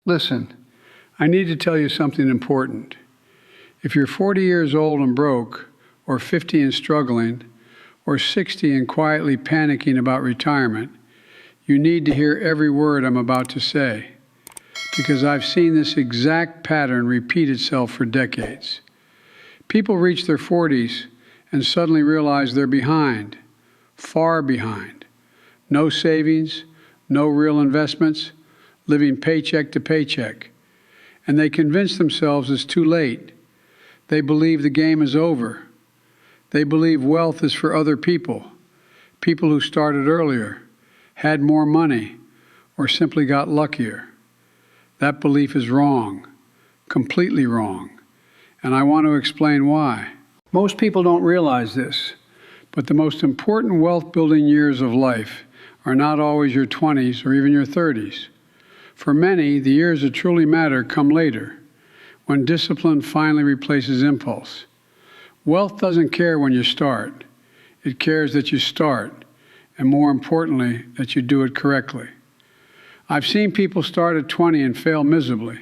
Listen, I need to tell you something important. If you're 40 years old and broke, or 50 and struggling, or 60 and quietly panicking about retirement, you need to hear every word I'm about to say, because I've seen this exact pattern repeat itself for decades. People reach their 40s and suddenly realize they're behind, far behind. No savings, no real investments, living paycheck to paycheck. And they convince themselves it's too late. They believe the game is over. They believe wealth is for other people, people who started earlier, had more money, or simply got luckier. That belief is wrong, completely wrong, and I want to explain why. Most people don't realize this, but the most important wealth-building years of life are not always your 20s or even your 30s. For many, the years that truly matter come later, when discipline finally replaces impulse. Wealth doesn't care when you start. It cares that you start, and more importantly, that you do it correctly. I've seen people start at 20 and fail miserably,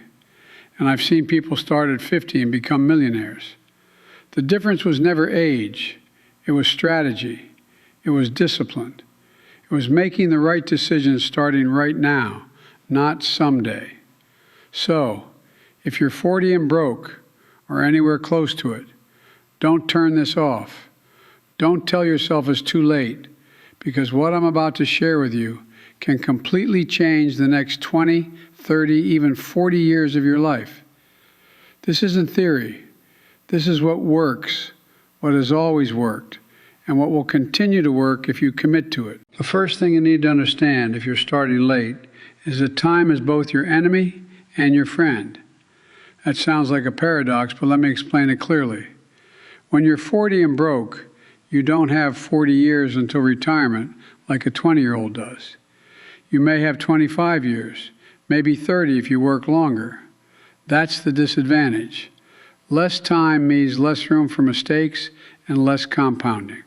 and I've seen people start at 50 and become millionaires. The difference was never age. It was strategy. It was discipline. It was making the right decisions starting right now, not someday. So, if you're 40 and broke, or anywhere close to it, don't turn this off. Don't tell yourself it's too late, because what I'm about to share with you can completely change the next 20, 30, even 40 years of your life. This isn't theory. This is what works, what has always worked, and what will continue to work if you commit to it. The first thing you need to understand if you're starting late is that time is both your enemy and your friend. That sounds like a paradox, but let me explain it clearly. When you're 40 and broke, you don't have 40 years until retirement like a 20-year-old does. You may have 25 years, maybe 30 if you work longer. That's the disadvantage. Less time means less room for mistakes and less compounding.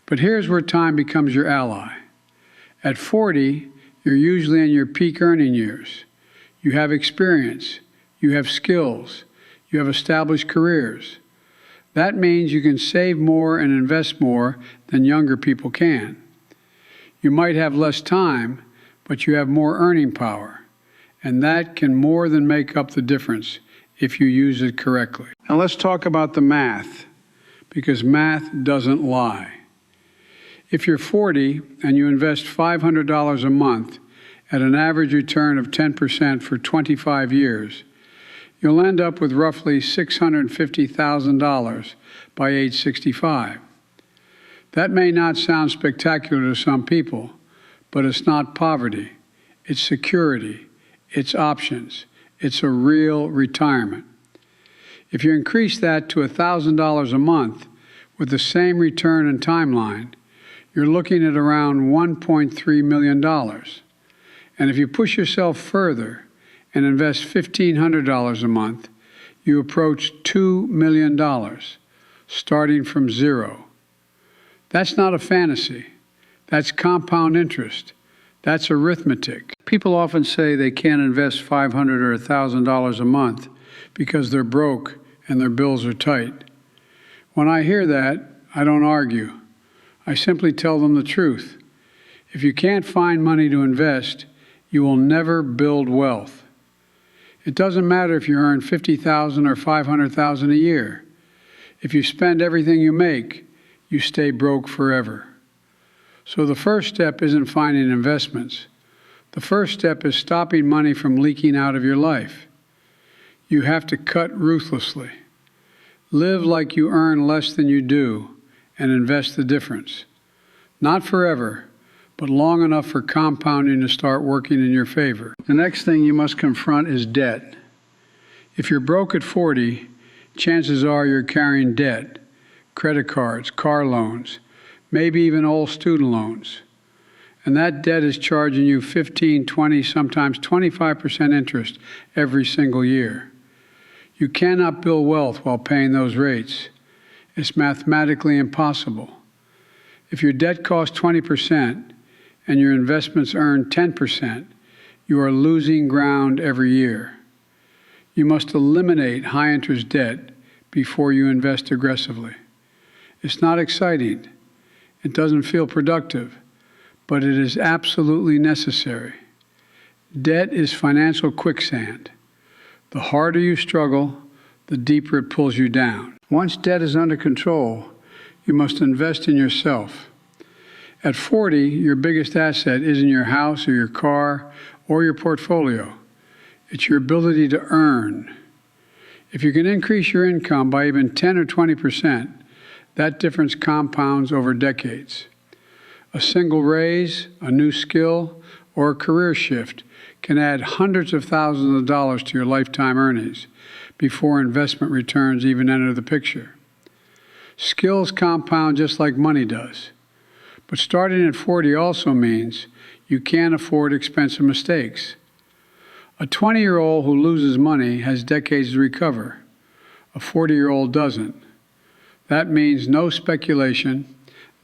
But here's where time becomes your ally. At 40, you're usually in your peak earning years. You have experience, you have skills, you have established careers. That means you can save more and invest more than younger people can. You might have less time, but you have more earning power, and that can more than make up the difference if you use it correctly. Now let's talk about the math, because math doesn't lie. If you're 40 and you invest $500 a month at an average return of 10% for 25 years, you'll end up with roughly $650,000 by age 65. That may not sound spectacular to some people, but it's not poverty. It's security. It's options. It's a real retirement. If you increase that to $1,000 a month with the same return and timeline, you're looking at around $1.3 million. And if you push yourself further and invest $1,500 a month, you approach $2 million, starting from zero. That's not a fantasy. That's compound interest. That's arithmetic. People often say they can't invest $500 or $1,000 a month because they're broke and their bills are tight. When I hear that, I don't argue. I simply tell them the truth. If you can't find money to invest, you will never build wealth. It doesn't matter if you earn $50,000 or $500,000 a year. If you spend everything you make, you stay broke forever. So the first step isn't finding investments. The first step is stopping money from leaking out of your life. You have to cut ruthlessly. Live like you earn less than you do and invest the difference. Not forever, but long enough for compounding to start working in your favor. The next thing you must confront is debt. If you're broke at 40, chances are you're carrying debt, credit cards, car loans, maybe even old student loans. And that debt is charging you 15, 20, sometimes 25% interest every single year. You cannot build wealth while paying those rates. It's mathematically impossible. If your debt costs 20%, and your investments earn 10%, You are losing ground every year. You must eliminate high-interest debt before you invest aggressively. It's not exciting. It doesn't feel productive, but it is absolutely necessary. Debt is financial quicksand. The harder you struggle, the deeper it pulls you down. Once debt is under control, you must invest in yourself. At 40, your biggest asset isn't your house or your car or your portfolio. It's your ability to earn. If you can increase your income by even 10 or 20%, that difference compounds over decades. A single raise, a new skill, or a career shift can add hundreds of thousands of dollars to your lifetime earnings before investment returns even enter the picture. Skills compound just like money does. But starting at 40 also means you can't afford expensive mistakes. A 20-year-old who loses money has decades to recover. A 40-year-old doesn't. That means no speculation,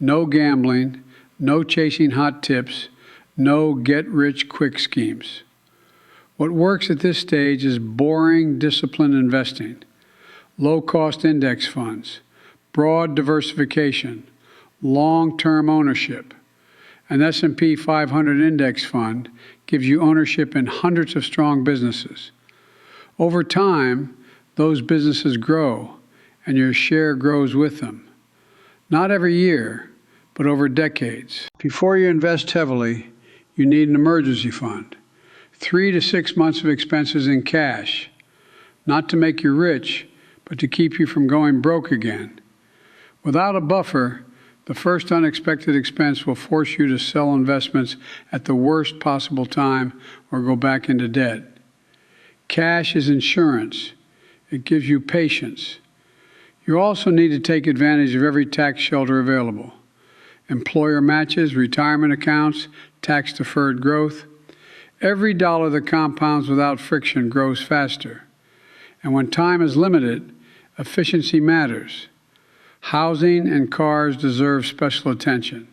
no gambling, no chasing hot tips, no get-rich-quick schemes. What works at this stage is boring, disciplined investing, low-cost index funds, broad diversification, long-term ownership. An S&P 500 index fund gives you ownership in hundreds of strong businesses. Over time, those businesses grow, and your share grows with them. Not every year, but over decades. Before you invest heavily, you need an emergency fund. 3 to 6 months of expenses in cash, not to make you rich, but to keep you from going broke again. Without a buffer, the first unexpected expense will force you to sell investments at the worst possible time or go back into debt. Cash is insurance. It gives you patience. You also need to take advantage of every tax shelter available. Employer matches, retirement accounts, tax-deferred growth. Every dollar that compounds without friction grows faster. And when time is limited, efficiency matters. Housing and cars deserve special attention.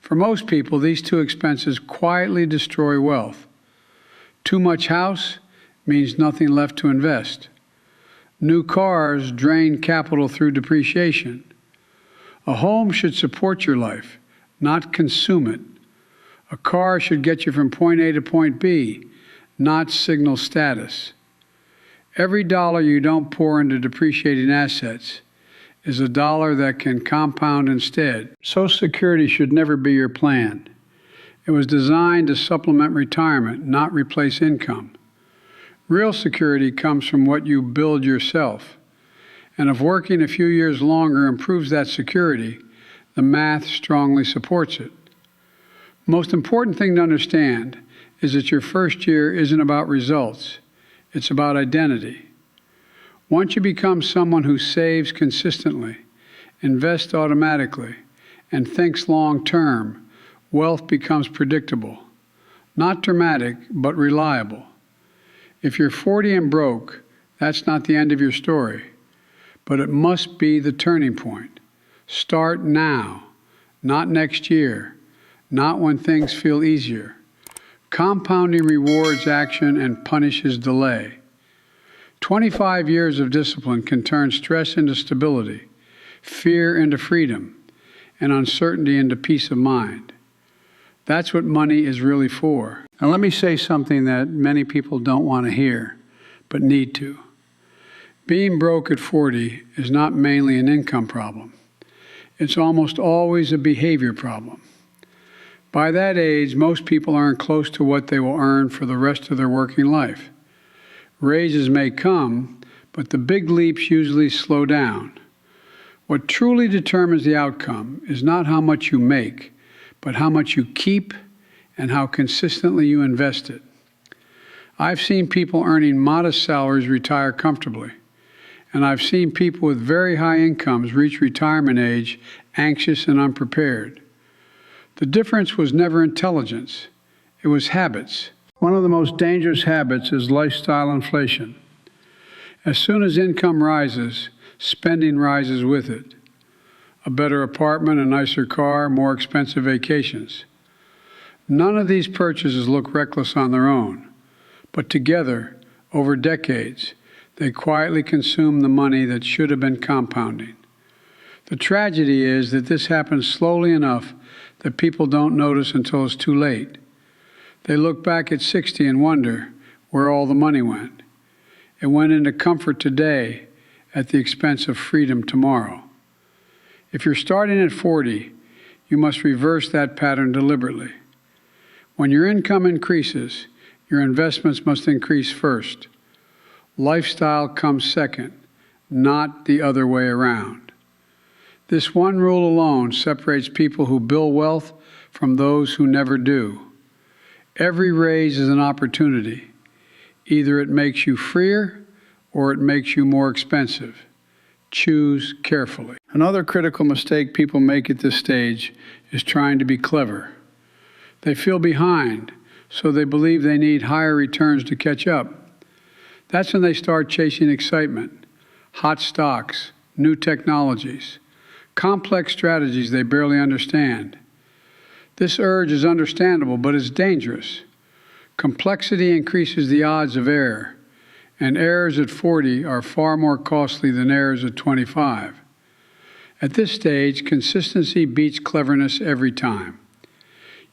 For most people, these two expenses quietly destroy wealth. Too much house means nothing left to invest. New cars drain capital through depreciation. A home should support your life, not consume it. A car should get you from point A to point B, not signal status. Every dollar you don't pour into depreciating assets is a dollar that can compound instead. Social Security should never be your plan. It was designed to supplement retirement, not replace income. Real security comes from what you build yourself. And if working a few years longer improves that security, the math strongly supports it. Most important thing to understand is that your first year isn't about results. It's about identity. Once you become someone who saves consistently, invests automatically, and thinks long-term, wealth becomes predictable. Not dramatic, but reliable. If you're 40 and broke, that's not the end of your story, but it must be the turning point. Start now, not next year, not when things feel easier. Compounding rewards action and punishes delay. 25 years of discipline can turn stress into stability, fear into freedom, and uncertainty into peace of mind. That's what money is really for. Now let me say something that many people don't want to hear, but need to. Being broke at 40 is not mainly an income problem. It's almost always a behavior problem. By that age, most people earn close to what they will earn for the rest of their working life. Raises may come, but the big leaps usually slow down. What truly determines the outcome is not how much you make, but how much you keep and how consistently you invest it. I've seen people earning modest salaries retire comfortably, and I've seen people with very high incomes reach retirement age anxious and unprepared. The difference was never intelligence, it was habits. One of the most dangerous habits is lifestyle inflation. As soon as income rises, spending rises with it. A better apartment, a nicer car, more expensive vacations. None of these purchases look reckless on their own, but together, over decades, they quietly consume the money that should have been compounding. The tragedy is that this happens slowly enough that people don't notice until it's too late. They look back at 60 and wonder where all the money went. It went into comfort today at the expense of freedom tomorrow. If you're starting at 40, you must reverse that pattern deliberately. When your income increases, your investments must increase first. Lifestyle comes second, not the other way around. This one rule alone separates people who build wealth from those who never do. Every raise is an opportunity. Either it makes you freer or it makes you more expensive. Choose carefully. Another critical mistake people make at this stage is trying to be clever. They feel behind, so they believe they need higher returns to catch up. That's when they start chasing excitement, hot stocks, new technologies, complex strategies they barely understand. This urge is understandable, but it's dangerous. Complexity increases the odds of error, and errors at 40 are far more costly than errors at 25. At this stage, consistency beats cleverness every time.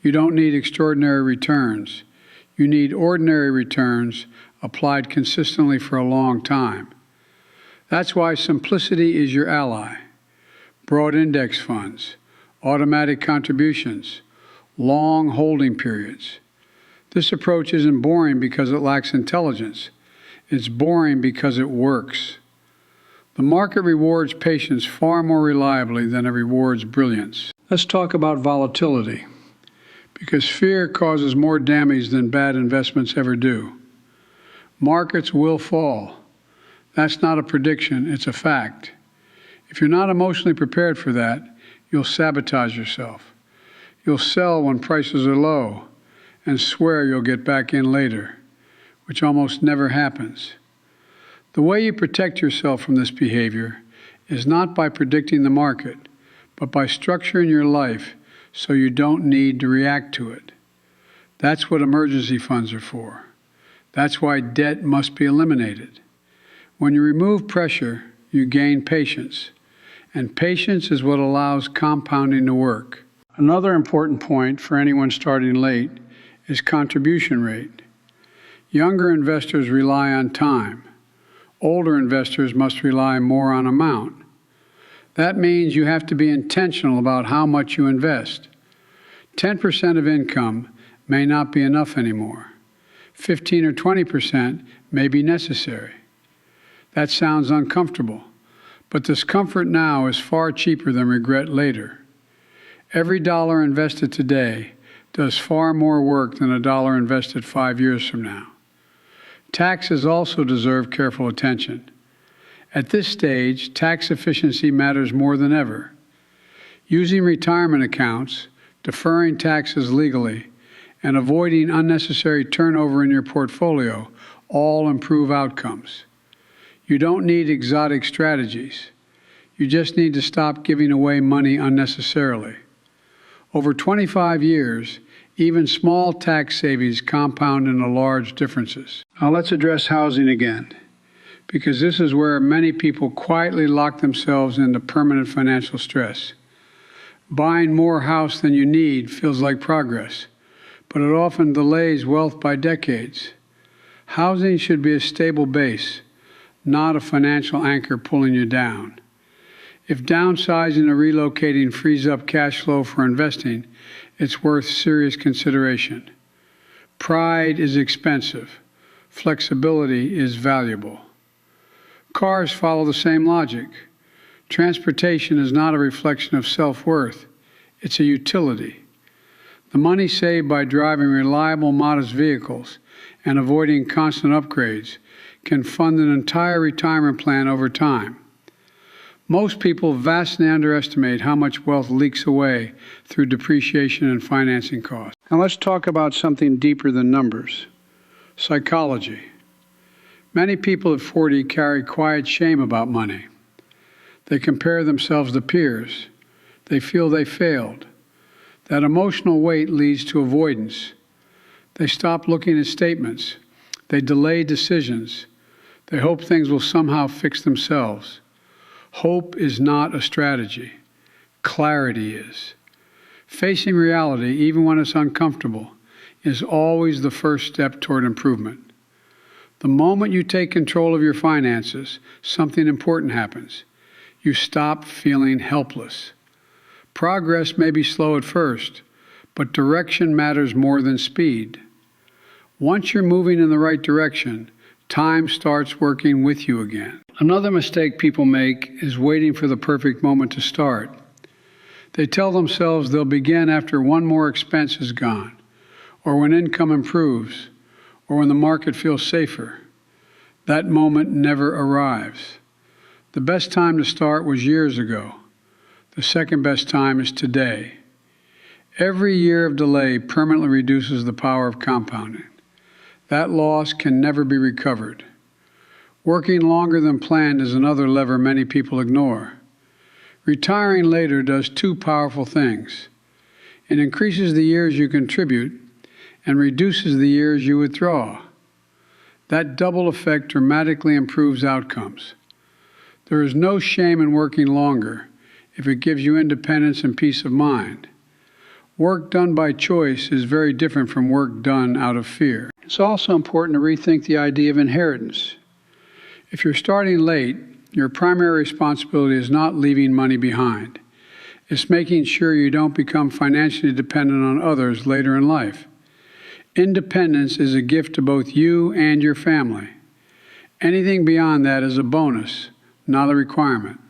You don't need extraordinary returns. You need ordinary returns applied consistently for a long time. That's why simplicity is your ally. Broad index funds, automatic contributions, long holding periods. This approach isn't boring because it lacks intelligence. It's boring because it works. The market rewards patience far more reliably than it rewards brilliance. Let's talk about volatility, because fear causes more damage than bad investments ever do. Markets will fall. That's not a prediction, it's a fact. If you're not emotionally prepared for that, you'll sabotage yourself. You'll sell when prices are low and swear you'll get back in later, which almost never happens. The way you protect yourself from this behavior is not by predicting the market, but by structuring your life so you don't need to react to it. That's what emergency funds are for. That's why debt must be eliminated. When you remove pressure, you gain patience, and patience is what allows compounding to work. Another important point for anyone starting late is contribution rate. Younger investors rely on time. Older investors must rely more on amount. That means you have to be intentional about how much you invest. 10% of income may not be enough anymore. 15 or 20% may be necessary. That sounds uncomfortable, but discomfort now is far cheaper than regret later. Every dollar invested today does far more work than a dollar invested 5 years from now. Taxes also deserve careful attention. At this stage, tax efficiency matters more than ever. Using retirement accounts, deferring taxes legally, and avoiding unnecessary turnover in your portfolio all improve outcomes. You don't need exotic strategies. You just need to stop giving away money unnecessarily. Over 25 years, even small tax savings compound into large differences. Now let's address housing again, because this is where many people quietly lock themselves into permanent financial stress. Buying more house than you need feels like progress, but it often delays wealth by decades. Housing should be a stable base, not a financial anchor pulling you down. If downsizing or relocating frees up cash flow for investing, it's worth serious consideration. Pride is expensive. Flexibility is valuable. Cars follow the same logic. Transportation is not a reflection of self-worth. It's a utility. The money saved by driving reliable, modest vehicles and avoiding constant upgrades can fund an entire retirement plan over time. Most people vastly underestimate how much wealth leaks away through depreciation and financing costs. Now let's talk about something deeper than numbers: psychology. Many people at 40 carry quiet shame about money. They compare themselves to peers. They feel they failed. That emotional weight leads to avoidance. They stop looking at statements. They delay decisions. They hope things will somehow fix themselves. Hope is not a strategy. Clarity is. Facing reality, even when it's uncomfortable, is always the first step toward improvement. The moment you take control of your finances, something important happens. You stop feeling helpless. Progress may be slow at first, but direction matters more than speed. Once you're moving in the right direction, time starts working with you again. Another mistake people make is waiting for the perfect moment to start. They tell themselves they'll begin after one more expense is gone, or when income improves, or when the market feels safer. That moment never arrives. The best time to start was years ago. The second best time is today. Every year of delay permanently reduces the power of compounding. That loss can never be recovered. Working longer than planned is another lever many people ignore. Retiring later does two powerful things. It increases the years you contribute and reduces the years you withdraw. That double effect dramatically improves outcomes. There is no shame in working longer if it gives you independence and peace of mind. Work done by choice is very different from work done out of fear. It's also important to rethink the idea of inheritance. If you're starting late, your primary responsibility is not leaving money behind. It's making sure you don't become financially dependent on others later in life. Independence is a gift to both you and your family. Anything beyond that is a bonus, not a requirement.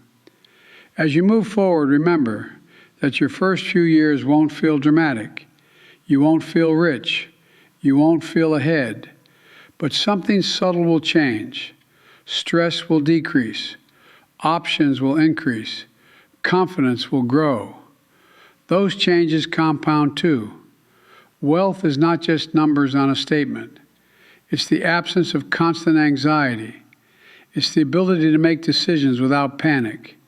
As you move forward, remember that your first few years won't feel dramatic. You won't feel rich. You won't feel ahead. But something subtle will change. Stress will decrease. Options will increase. Confidence will grow. Those changes compound too. Wealth is not just numbers on a statement. It's the absence of constant anxiety. It's the ability to make decisions without panic.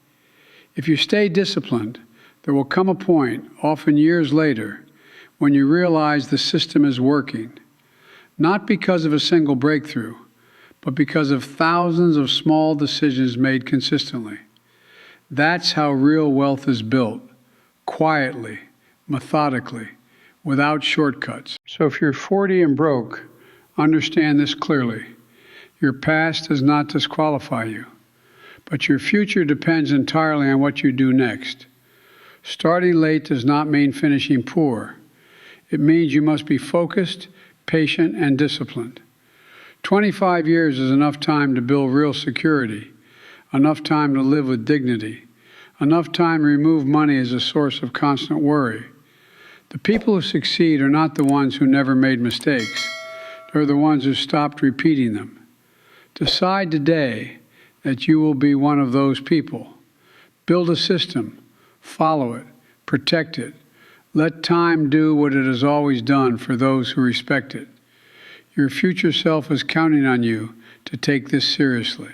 If you stay disciplined, there will come a point, often years later, when you realize the system is working, not because of a single breakthrough, but because of thousands of small decisions made consistently. That's how real wealth is built, quietly, methodically, without shortcuts. So if you're 40 and broke, understand this clearly. Your past does not disqualify you, but your future depends entirely on what you do next. Starting late does not mean finishing poor. It means you must be focused, patient, and disciplined. 25 years is enough time to build real security, enough time to live with dignity, enough time to remove money as a source of constant worry. The people who succeed are not the ones who never made mistakes. They're the ones who stopped repeating them. Decide today that you will be one of those people. Build a system. Follow it. Protect it. Let time do what it has always done for those who respect it. Your future self is counting on you to take this seriously.